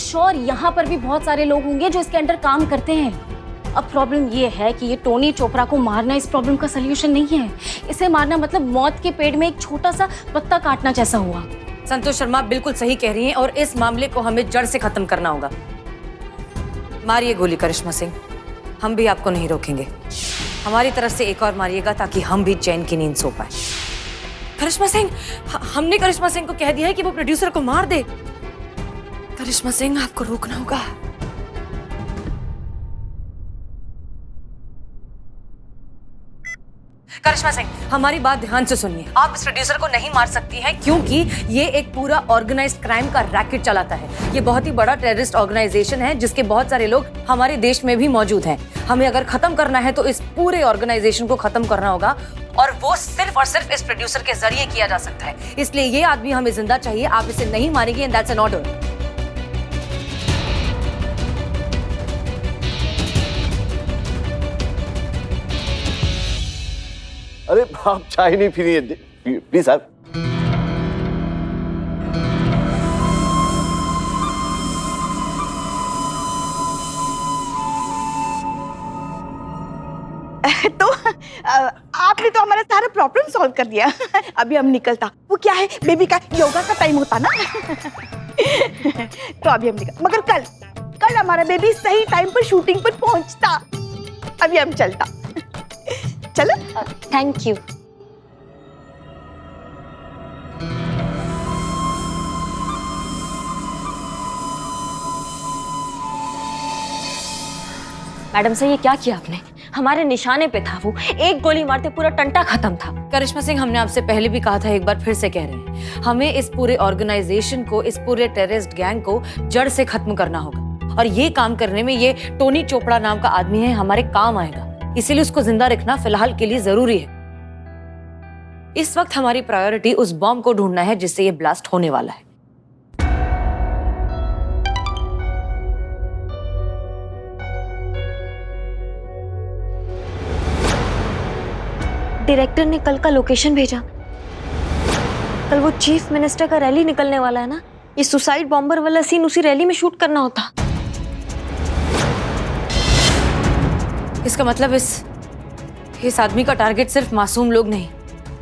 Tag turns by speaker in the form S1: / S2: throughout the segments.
S1: Sure यहाँ पर भी बहुत सारे लोग होंगे जो इसके अंडर काम करते हैं। अब प्रॉब्लम ये है कि ये टोनी चोपड़ा को मारना इस प्रॉब्लम का सलूशन नहीं है। इसे मारना मतलब मौत के पेड़ में एक छोटा सा पत्ता काटना जैसा हुआ।
S2: संतोष शर्मा बिल्कुल सही कह रही हैं और इस मामले को हमें जड़ से खत्म करना होगा। मारिए गोली करिश्मा सिंह, हम भी आपको नहीं रोकेंगे। हमारी तरफ से एक और मारिएगा ताकि हम भी चैन की नींद सो पाए। करिश्मा सिंह, हमने करिश्मा सिंह को कह दिया है कि वो प्रोड्यूसर को मार दे। करिश्मा सिंह, आपको रोकना होगा। करिश्मा सिंह, हमारी बात ध्यान से सुनिए। आप इस प्रोड्यूसर को नहीं मार सकती हैं क्योंकि ये एक पूरा ऑर्गेनाइज्ड क्राइम का रैकेट चलाता है। ये बहुत ही बड़ा टेररिस्ट ऑर्गेनाइजेशन है जिसके बहुत सारे लोग हमारे देश में भी मौजूद हैं। हमें अगर खत्म करना है तो इस पूरे ऑर्गेनाइजेशन को खत्म करना होगा और वो सिर्फ और सिर्फ इस प्रोड्यूसर के जरिए किया जा सकता है। इसलिए ये आदमी हमें जिंदा चाहिए। आप इसे नहीं मारेंगे एंड दैट्स एन ऑर्डर।
S3: अरे आप चाय नहीं पी रही है, प्लीज साहब।
S4: तो आपने तो हमारा सारा प्रॉब्लम सॉल्व कर दिया। अभी हम निकलता, वो क्या है बेबी का योगा का टाइम होता ना। तो अभी हम निकल, मगर कल हमारा बेबी सही टाइम पर शूटिंग पर पहुंचता। अभी हम चलता। चलो।
S1: Thank you. मैडम से ये क्या किया आपने? हमारे निशाने पे था वो, एक गोली मारते पूरा टंटा खत्म था।
S2: करिश्मा सिंह, हमने आपसे पहले भी कहा था, एक बार फिर से कह रहे हैं, हमें इस पूरे ऑर्गेनाइजेशन को, इस पूरे टेररिस्ट गैंग को जड़ से खत्म करना होगा और ये काम करने में ये टोनी चोपड़ा नाम का आदमी है हमारे काम आएगा। इसीलिए उसको जिंदा रखना फिलहाल के लिए जरूरी है। इस वक्त हमारी प्रायोरिटी उस बॉम्ब को ढूंढना है जिससे ये ब्लास्ट होने वाला है।
S1: डायरेक्टर ने कल का लोकेशन भेजा। कल वो चीफ मिनिस्टर का रैली निकलने वाला है ना, ये सुसाइड बॉम्बर वाला सीन उसी रैली में शूट करना होता।
S2: इसका मतलब इस आदमी का टारगेट सिर्फ मासूम लोग नहीं,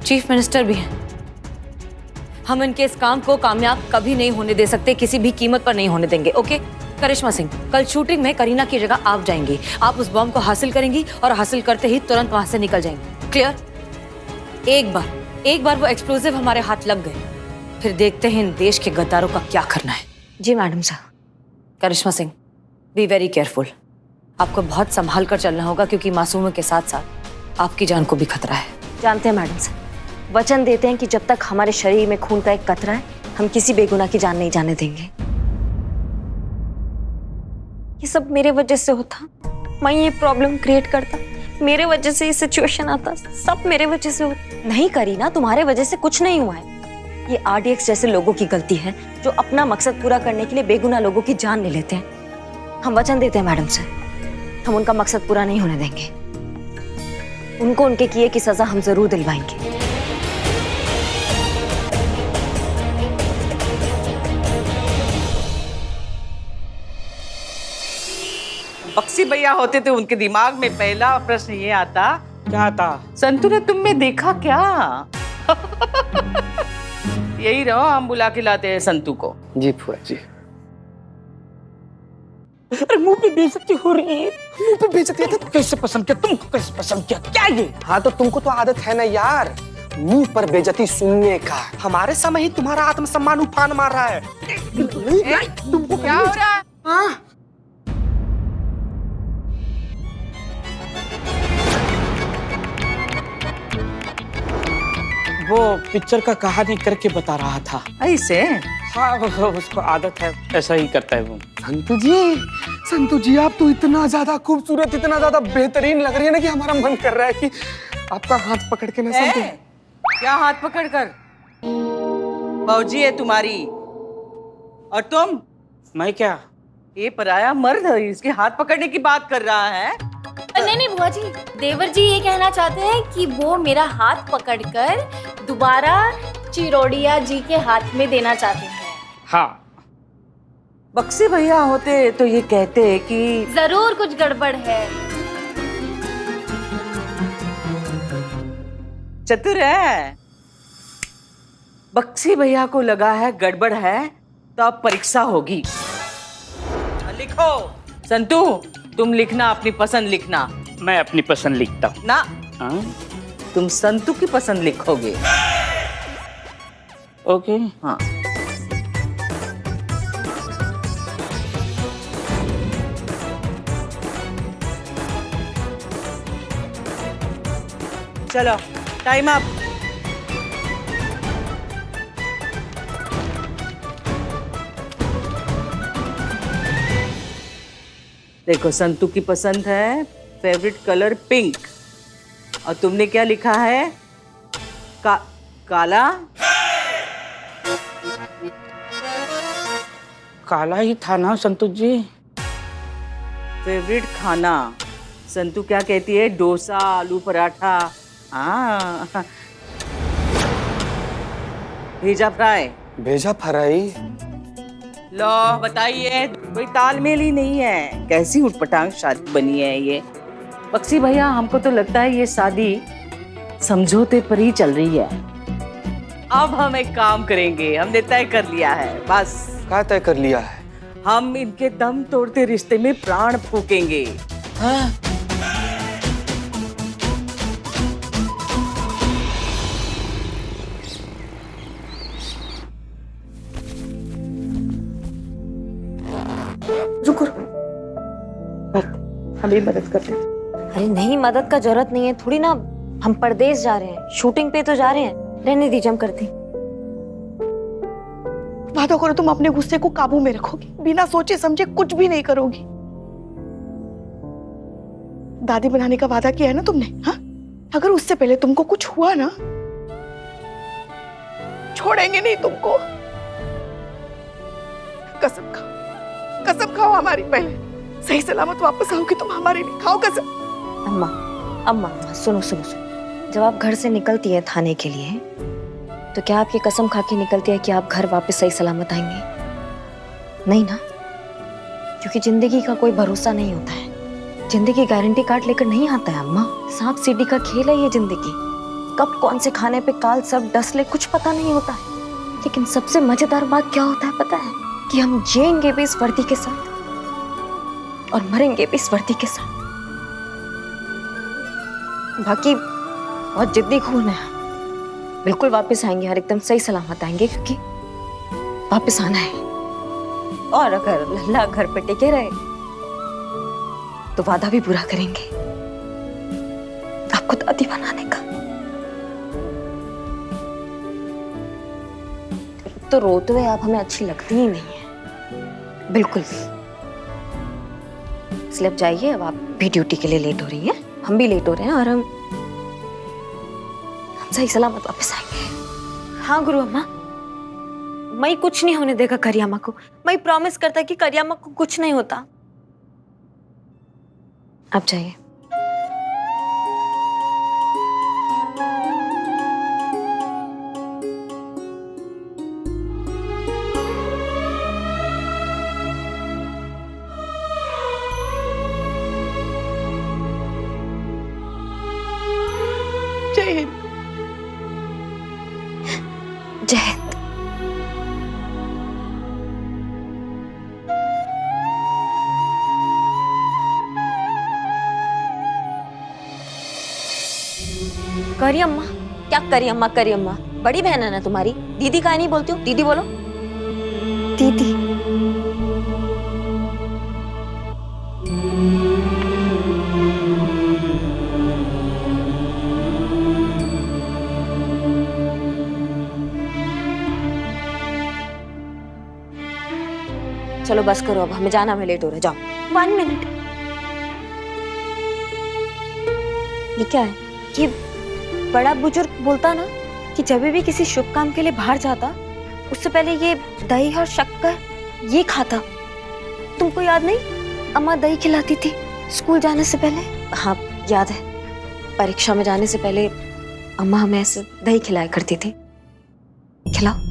S2: चीफ मिनिस्टर भी हैं। हम इनके इस काम को कामयाब कभी नहीं होने दे सकते, किसी भी कीमत पर नहीं होने देंगे। ओके करिश्मा सिंह, कल शूटिंग में करीना की जगह आप जाएंगी। आप उस बॉम्ब को हासिल करेंगी और हासिल करते ही तुरंत वहां से निकल जाएंगी। क्लियर? एक बार वो एक्सप्लोजिव हमारे हाथ लग गए, फिर देखते हैं इन देश के गद्दारों का क्या करना है।
S1: जी मैडम साहब।
S2: करिश्मा सिंह, बी वेरी केयरफुल। आपको बहुत संभाल कर चलना होगा क्योंकि मासूमों के साथ साथ आपकी जान को भी खतरा है।
S1: जानते हैं मैडम साहब, वचन देते हैं कि जब तक हमारे शरीर में खून का एक कतरा है, हम किसी बेगुनाह की जान नहीं जाने देंगे। ये सब मेरे वजह से होता, मैं ये प्रॉब्लम क्रिएट करता, मेरे वजह से ये सिचुएशन आता, सब मेरे वजह से होता। नहीं करीना, तुम्हारे वजह से कुछ नहीं हुआ है। ये आरडीएक्स जैसे लोगों की गलती है जो अपना मकसद पूरा करने के लिए बेगुनाह लोगों की जान ले लेते हैं। हम वचन देते हैं मैडम से, हम उनका मकसद पूरा नहीं होने देंगे। उनको उनके किए की सजा हम जरूर दिलवाएंगे।
S5: बक्सी भैया होते तो उनके दिमाग में पहला प्रश्न ये आता,
S6: क्या था?
S5: संतू ने तुम में देखा क्या? यही रहो, हम बुला के लाते हैं संतू को।
S6: जी फुआ जी।
S7: अरे मुंह पे बेइज्जती हो रही है। मुंह पे बेइज्जती है तो कैसे पसंद किया? तुमको कैसे पसंद किया? क्या ये?
S6: हाँ तो तुमको तो आदत है ना यार, मुंह पर बेइज्जती सुनने का। हमारे समय ही तुम्हारा आत्मसम्मान उफान मार रहा है।
S5: तुमको क्या हो रहा है?
S6: हाँ?
S7: वो पिक्चर का कहानी करके बता रहा था।
S5: ऐसे?
S7: हाँ उसको आदत है, ऐसा ही करता है वो।
S6: संतू जी आप तो इतना ज्यादा खूबसूरत, इतना ज्यादा बेहतरीन लग रही है ना कि हमारा मन कर रहा है कि आपका हाथ पकड़ के ना संतू।
S5: क्या हाथ पकड़ कर? मौजी है तुम्हारी, और तुम?
S7: मैं क्या?
S5: ये पराया मर्द है, इसके हाथ पकड़ने की बात कर रहा है।
S1: नहीं बुआ जी, देवर जी ये कहना चाहते हैं कि वो मेरा हाथ पकड़कर दोबारा चिरोड़िया जी के हाथ में देना चाहते हैं।
S7: हाँ।
S5: बक्सी भैया होते तो ये कहते कि
S8: जरूर कुछ गड़बड़ है।
S5: चतुर है। बक्सी भैया को लगा है गड़बड़ है तो अब परीक्षा होगी। लिखो। संतू तुम लिखना, अपनी पसंद लिखना।
S7: मैं अपनी पसंद लिखता हूँ।
S5: ना,
S7: हाँ?
S5: तुम संतू की पसंद लिखोगे।
S7: ओके।
S5: हाँ। चलो टाइम अप। देखो संतू की पसंद है फेवरेट कलर पिंक, और तुमने क्या लिखा है? काला।
S7: काला ही था ना संतोष जी?
S5: फेवरेट खाना संतू क्या कहती है? डोसा, आलू पराठा। हाँ। भेजा फ्राई।
S6: भेजा फ्राई।
S5: लो बताइए, कोई तालमेल ही नहीं है। कैसी उटपटांग शादी बनी है ये। बक्सी भैया हमको तो लगता है ये शादी समझौते पर ही चल रही है। अब हम एक काम करेंगे, हमने तय कर लिया है। बस
S6: क्या तय कर लिया है?
S5: हम इनके दम तोड़ते रिश्ते में प्राण फूकेंगे। हाँ?
S1: रुको।
S4: हमें मदद कर दे।
S1: अरे नहीं, मदद का जरूरत नहीं है। थोड़ी ना, हम परदेश जा रहे हैं, शूटिंग पे तो जा रहे हैं। रहने दीजिए, हम करते हैं।
S4: वादा करो तुम अपने गुस्से को काबू में रखोगी, बिना सोचे समझे कुछ भी नहीं करोगी। दादी बनाने का वादा किया है ना तुमने? हाँ, अगर उससे पहले तुमको कुछ हुआ ना, छोड़ेंगे नहीं तुमको। कसम खाओ, कसम खाओ हमारी। पहले सही सलामत वापस आओगे तुम हमारे लिए। खाओ कसम।
S1: अम्मा, अम्मा, अम्मा, सुनो सुनो सुनो। जब आप घर से निकलती हैं थाने के लिए, तो क्या आप ये कसम खा के निकलती है कि आप घर वापस सही सलामत आएंगे? नहीं ना, क्योंकि जिंदगी का कोई भरोसा नहीं होता है। जिंदगी गारंटी कार्ड लेकर नहीं आता है अम्मा। सांप सीढ़ी का खेल है ये जिंदगी। कब कौन से खाने पे काल सब डस ले, कुछ पता नहीं होता है। लेकिन सबसे मजेदार बात क्या होता है पता है? कि हम जिएंगे भी इस वर्दी के साथ और मरेंगे भी इस वर्दी के साथ। बाकी बहुत जिद्दी खून है। बिल्कुल वापस आएंगे और एकदम सही सलामत आएंगे, क्योंकि वापस आना है। और अगर लल्ला घर पे टिके रहे तो वादा भी पूरा करेंगे आपको दादी बनाने का। तो रोते हुए आप हमें अच्छी लगती ही नहीं है, बिल्कुल भी। इसलिए अब जाइए, अब आप भी ड्यूटी के लिए लेट हो रही हैं, हम भी लेट हो रहे हैं, और हम सही सलामत वापस आएंगे। हाँ गुरु अम्मा, मैं कुछ नहीं होने देगा करियम्मा को। मैं प्रॉमिस करता कि करियम्मा को कुछ नहीं होता। आप जाइए।
S4: जय हिंद।
S1: जय हिंद। करियम्मा? क्या करियम्मा? करियम्मा बड़ी बहन है ना तुम्हारी। दीदी का नहीं बोलती हो? दीदी बोलो। दीदी। चलो बस करो, अब हमें जाना, हमें लेट हो रहा है। जाओ। 1 मिनट। ये क्या है कि बड़ा बुजुर्ग बोलता ना कि जब भी किसी शुभ काम के लिए बाहर जाता, उससे पहले ये दही और शक्कर ये खाता। तुमको याद नहीं, अम्मा दही खिलाती थी स्कूल जाने से पहले? हाँ याद है, परीक्षा में जाने से पहले अम्मा हमें ऐसे दही खिलाया करती थी। खिलाओ।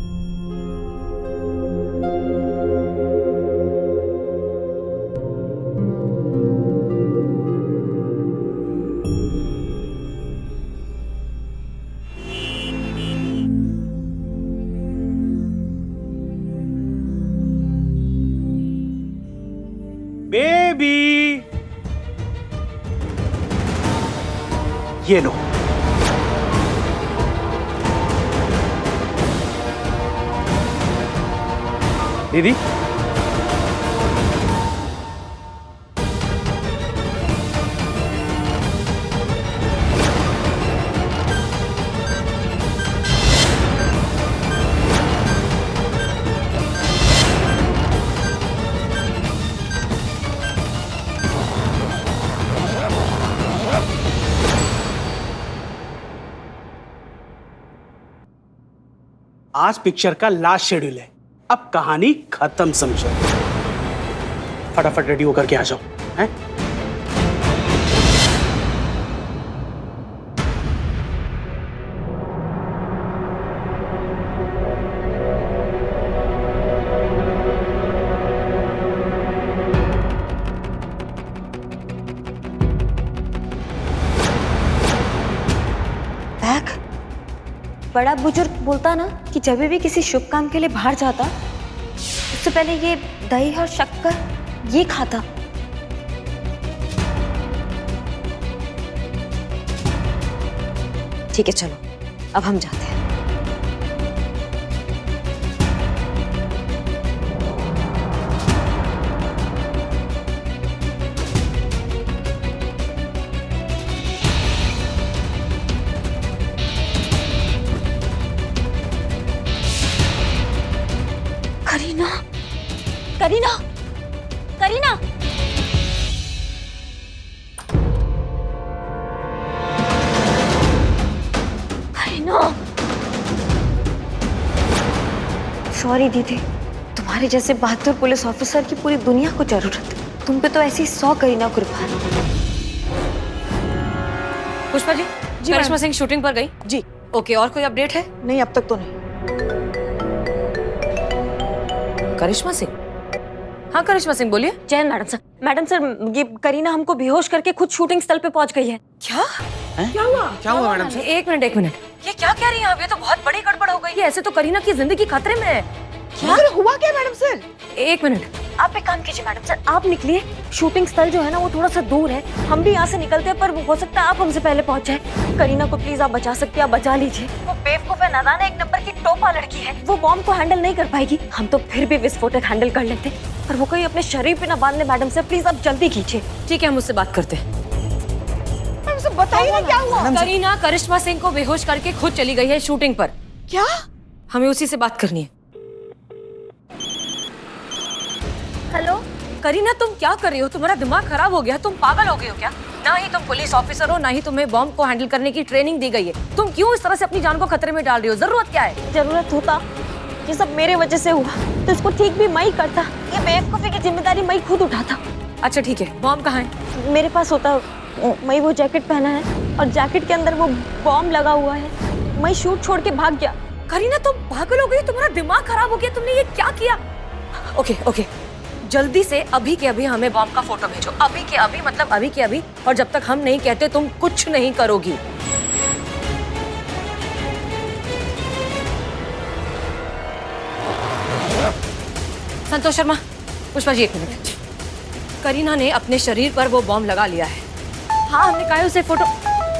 S7: बेबी, ये लो। दीदी, आज पिक्चर का लास्ट शेड्यूल है, अब कहानी खत्म समझो। फटाफट रेडी होकर के आ जाओ, हैं?
S1: बैग। बड़ा बुजुर्ग बोलता ना कि जब भी किसी शुभ काम के लिए बाहर जाता उससे पहले ये दही और शक्कर ये खाता। ठीक है चलो अब हम जाते हैं। करीना, करीना, करीना। करीना। सॉरी दीदी, तुम्हारे जैसे बहादुर पुलिस ऑफिसर की पूरी दुनिया को जरूरत है। तुम पे तो ऐसी 100 करीना कुर्बान।
S2: पुष्पा जी, करिश्मा सिंह शूटिंग पर गई?
S4: जी।
S2: ओके, और कोई अपडेट है?
S4: नहीं, अब तक तो नहीं।
S2: करिश्मा सिंह? हाँ करिश्मा सिंह, बोलिए।
S1: जय मैडम सर। मैडम सर, ये करीना हमको बेहोश करके खुद शूटिंग स्थल पे पहुंच गई है।
S2: क्या?
S6: क्या हुआ मैडम साहब?
S2: एक मिनट, एक मिनट। ये क्या कह रही हैं आप? ये तो बहुत बड़ी गड़बड़ हो गई है। ऐसे तो करीना की जिंदगी खतरे में है।
S4: क्या हुआ क्या मैडम सर?
S2: एक मिनट।
S1: आप एक काम कीजिए मैडम सर, आप निकलिए। शूटिंग स्थल जो है ना वो थोड़ा सा दूर है, हम भी यहाँ से निकलते हैं, पर हो सकता है आप हमसे पहले पहुंच जाए। करीना को प्लीज आप बचा सकते हैं, आप बचा लीजिए। वो बेवकूफ है, नादान है, एक नंबर की टोपा लड़की है। वो बॉम्ब को हैंडल नहीं कर पाएगी। हम तो फिर भी विस्फोटक हैंडल कर लेते, पर वो कोई अपने शरीर पे ना बांध ले। मैडम सर प्लीज आप जल्दी कीजिए।
S2: ठीक है, हम उससे बात करते हैं।
S4: मैडम सर बताइए ना क्या हुआ?
S2: करीना करिश्मा सिंह को बेहोश करके खुद चली गई है शूटिंग पर।
S4: क्या?
S2: हमें उसी से बात करनी है।
S1: हेलो
S2: करीना, तुम क्या कर रही हो? तुम्हारा दिमाग खराब हो गया? तुम पागल हो गई हो क्या? ना ही तुम पुलिस ऑफिसर हो, ना ही तुम्हें बॉम्ब को हैंडल करने की ट्रेनिंग दी गई है। तुम क्यों इस तरह से अपनी जान को खतरे में डाल रही हो? जरूरत क्या है?
S1: जरूरत होता, ये सब मेरे वजह से हुआ तो इसको ठीक भी मैं ही करता। ये बेवकूफी की जिम्मेदारी मैं ही खुद उठाता।
S2: अच्छा ठीक है, बॉम्ब कहाँ है?
S1: मेरे पास होता, मैं वो जैकेट पहना है और जैकेट के अंदर वो बॉम्ब लगा हुआ है। मैं शूट छोड़ के भाग गया।
S2: करीना, तुम पागल हो गई? तुम्हारा दिमाग खराब हो गया? तुमने ये क्या किया? ओके ओके, जल्दी से अभी के अभी हमें बॉम्ब का फोटो भेजो। अभी के अभी मतलब अभी के अभी। और जब तक हम नहीं कहते तुम कुछ नहीं करोगी। संतोष शर्मा, पुष्पा जी एक मिनट। करीना ने अपने शरीर पर वो बॉम्ब लगा लिया है। हाँ, हमने कहा है उसे फोटो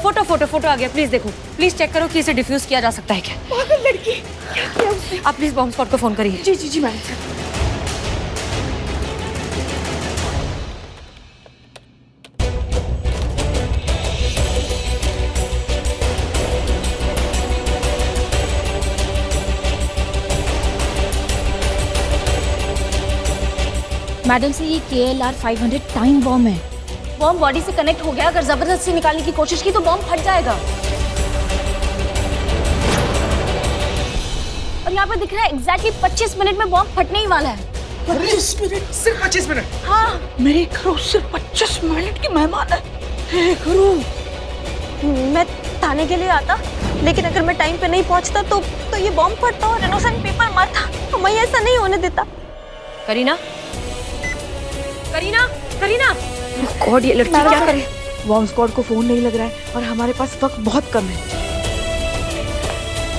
S2: फोटो फोटो फोटो आ गया। प्लीज देखो, प्लीज चेक करो कि इसे डिफ्यूज किया जा सकता है क्या।
S4: पागल लड़की, क्या किया उसने?
S2: आप प्लीज बॉम्ब स्क्वाड को फोन करिए।
S4: जी जी जी मैडम सर।
S8: मैडम से ये KLR 500 टाइम बॉम्ब है। बॉम्ब बॉडी से कनेक्ट हो गया, अगर जबरदस्ती निकालने की कोशिश की तो बॉम्ब फट जाएगा। और यहाँ पे दिख रहा है एग्जैक्टली 25 मिनट में बॉम्ब फटने ही वाला है।
S6: 25 मिनट? सिर्फ 25 मिनट?
S8: हाँ,
S7: मेरे घरों सिर्फ 25 मिनट की मेहमान है। हे गुरु,
S1: मैं थाने के लिए आता, लेकिन अगर मैं टाइम पे नहीं पहुंचता तो ये बॉम्ब फटता और इनोसेंट पीपल मरता। तो मैं ऐसा नहीं होने देता।
S2: करीना, करीना, करीना! गॉड, ये लड़की क्या करे?
S4: बॉम्ब स्क्वाड को फोन नहीं लग रहा है और हमारे पास वक्त बहुत कम है।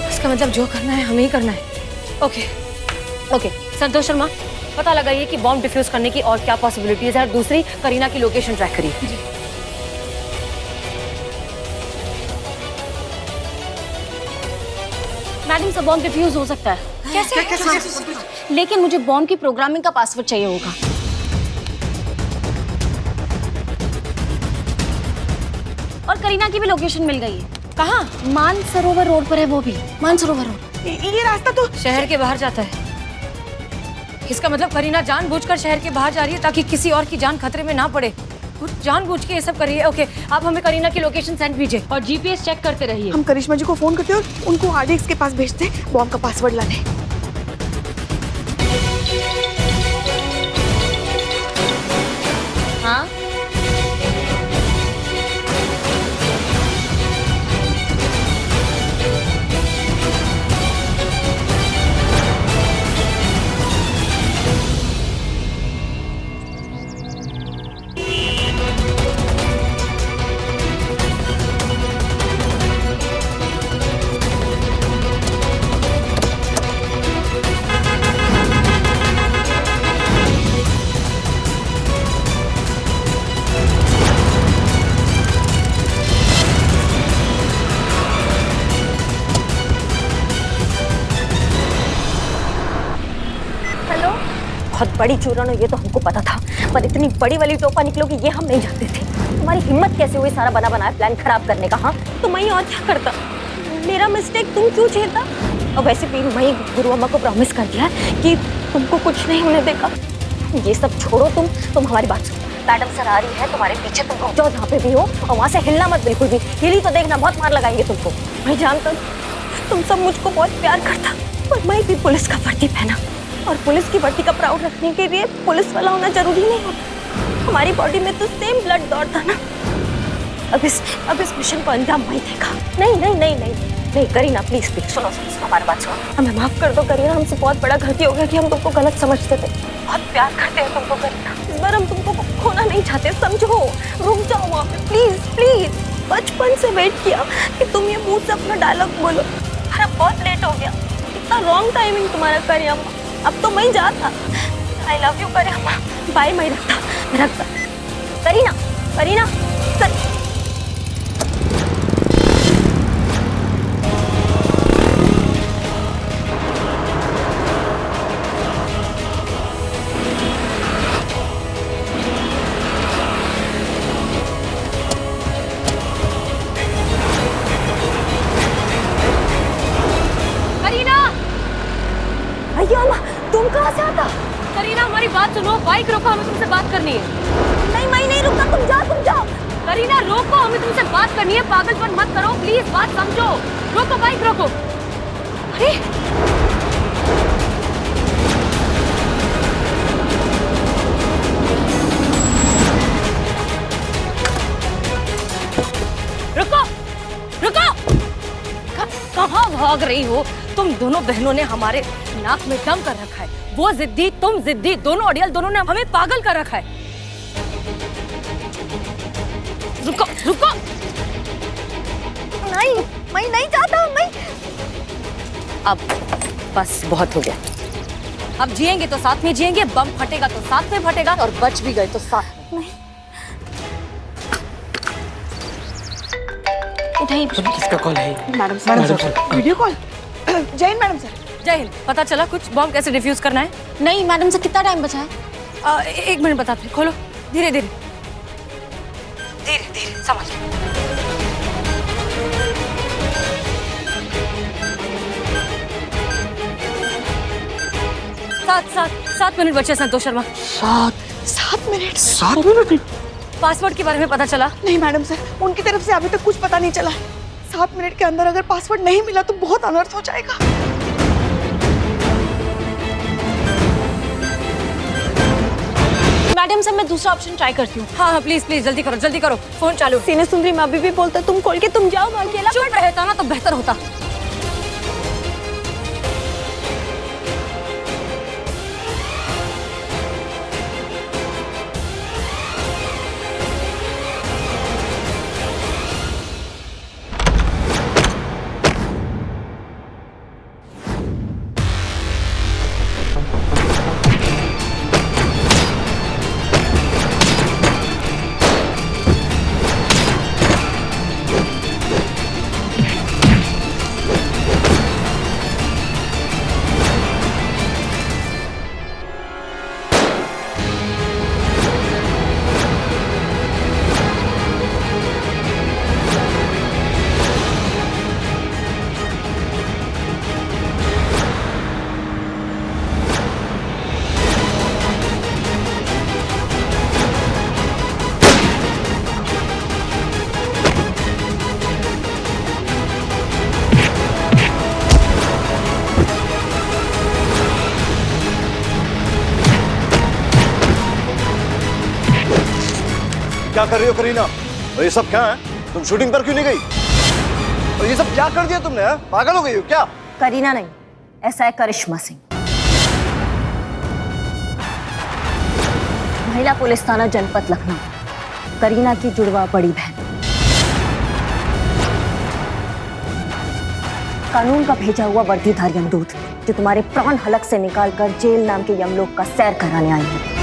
S2: इसका मतलब जो करना है हमें ही करना है। ओके ओके, संतोष शर्मा, पता लगाइए कि बॉम्ब डिफ्यूज करने की और क्या पॉसिबिलिटीज है, और दूसरी करीना की लोकेशन ट्रैक करिए।
S8: मैडम सब बॉम्ब डिफ्यूज हो सकता है। कैसे? लेकिन मुझे बॉम्ब की प्रोग्रामिंग का पासवर्ड चाहिए होगा। और करीना की भी लोकेशन मिल गई है।
S2: कहाँ?
S8: मानसरोवर रोड पर है वो भी। मानसरोवर रोड।
S4: ये रास्ता तो
S2: शहर के बाहर जाता है। इसका मतलब करीना जानबूझकर शहर के बाहर जा रही है ताकि किसी और की जान खतरे में ना पड़े। कुछ जानबूझ के ये सब करिए। ओके, आप हमें करीना की लोकेशन सेंड कीजिए और जीपीएस चेक करते रहिए।
S4: हम करिश्मा जी को फोन करते हैं और उनको आरडीएक्स के पास भेजते हैं बॉम्ब का पासवर्ड लाने।
S8: हाँ
S1: बहुत बड़ी चूरन हो ये तो हमको पता था, पर इतनी बड़ी वाली टोपा निकलोगी ये हम नहीं जानते थे। तुम्हारी हिम्मत कैसे हुई सारा बना बनाया प्लान खराब करने का? हाँ तो मैं और क्या करता, मेरा मिस्टेक तुम क्यों झेलता? और वैसे भी मैं गुरु अम्मा को प्रॉमिस कर दिया कि तुमको कुछ नहीं होने देगा। ये सब छोड़ो, तुम हमारी बात सुनो। मैडम सर आ रही है तुम्हारे पीछे, तुम रुक जाओ जहाँ पे भी हो और वहाँ से हिलना मत बिल्कुल भी। हिली तो देखना बहुत मार लगाएंगे तुमको। मैं जानता हूँ तुम सब मुझको बहुत प्यार करता, पर मैं भी पुलिस का वर्दी पहना, और पुलिस की वर्दी का प्राउड रखने के लिए पुलिस वाला होना जरूरी नहीं होता। हमारी बॉडी में तो सेम ब्लड दौड़ता ना। अब इस मिशन को अंजाम मैं देगा। नहीं करीना प्लीज सुनो हमारी बात सुनो। हमें माफ कर दो करीना, हमसे बहुत बड़ा गलती हो गया कि हम तुमको गलत समझते थे। बहुत प्यार करते हैं तुमको करीना, इस बार हम तुमको खोना नहीं चाहते, समझो। रुक जाओ वहाँ पे प्लीज। बचपन से वेट किया कि तुम ये मुंह से अपना डायलॉग बोलो, पर अब बहुत लेट हो गया। इतना रॉन्ग टाइमिंग तुम्हारा करिया। अब तो मैं जाता। आई लव यू करिया। बाय। मैं रखता। करीना तुम कहाँ से आता?
S2: करीना हमारी बात सुनो, बाइक रोको, हमें तुमसे बात करनी है।
S1: नहीं मैं नहीं रुकता, तुम जाओ।
S2: करीना रोको, हमें तुमसे बात करनी है। पागलपन मत करो प्लीज, बात समझो। रोको, बाइक रोको। अरे रुको। कहाँ भाग रही हो? तुम दोनों बहनों ने हमारे नाक में दम कर रखा है। वो जिद्दी, तुम जिद्दी, दोनों अड़ियल, दोनों ने हमें पागल कर रखा है। रुको।
S1: नहीं, मैं नहीं चाहता।
S2: अब बस बहुत हो गया। अब जिएंगे तो साथ में जिएंगे, बम फटेगा तो साथ में फटेगा, और बच भी गए तो साथ में।
S8: उठाइए।
S6: किसका कॉल है?
S4: Madam sir video call. जय हिंद मैडम सर।
S2: जय हिंद। पता चला कुछ? बम कैसे डिफ्यूज करना है?
S8: नहीं मैडम से कितना टाइम बचा है?
S2: 1 मिनट बताते हैं। खोलो, धीरे समझ। 7 मिनट बचे Santosh Sharma.
S4: 7 minute.
S6: 7 minute?
S2: Password के बारे में पता चला?
S4: नहीं मैडम सर, उनकी तरफ से अभी तक कुछ पता नहीं चला है। 7 मिनट के अंदर अगर पासवर्ड नहीं मिला तो बहुत अनर्थ हो जाएगा।
S8: मैडम सर मैं दूसरा ऑप्शन ट्राई करती हूँ।
S2: हाँ प्लीज जल्दी करो। फोन चालू।
S1: सीने सुंदरी मैं अभी भी बोलता तुम खोल के तुम जाओ अकेला।
S2: चुप रहता ना तो बेहतर होता।
S3: क्या कर रही हो करीना? और ये सब क्या है? तुम शूटिंग पर क्यों नहीं गई? और ये सब क्या कर दिया तुमने? हा? पागल हो गई हो क्या?
S1: करीना नहीं, ऐसा है करिश्मा सिंह, महिला पुलिस थाना जनपद लखनऊ, करीना की जुड़वा बड़ी बहन। कानून का भेजा हुआ वर्दीधारी यमदूत जो तुम्हारे प्राण हलक से निकालकर जेल नाम के यमलोक का सैर कराने आई है।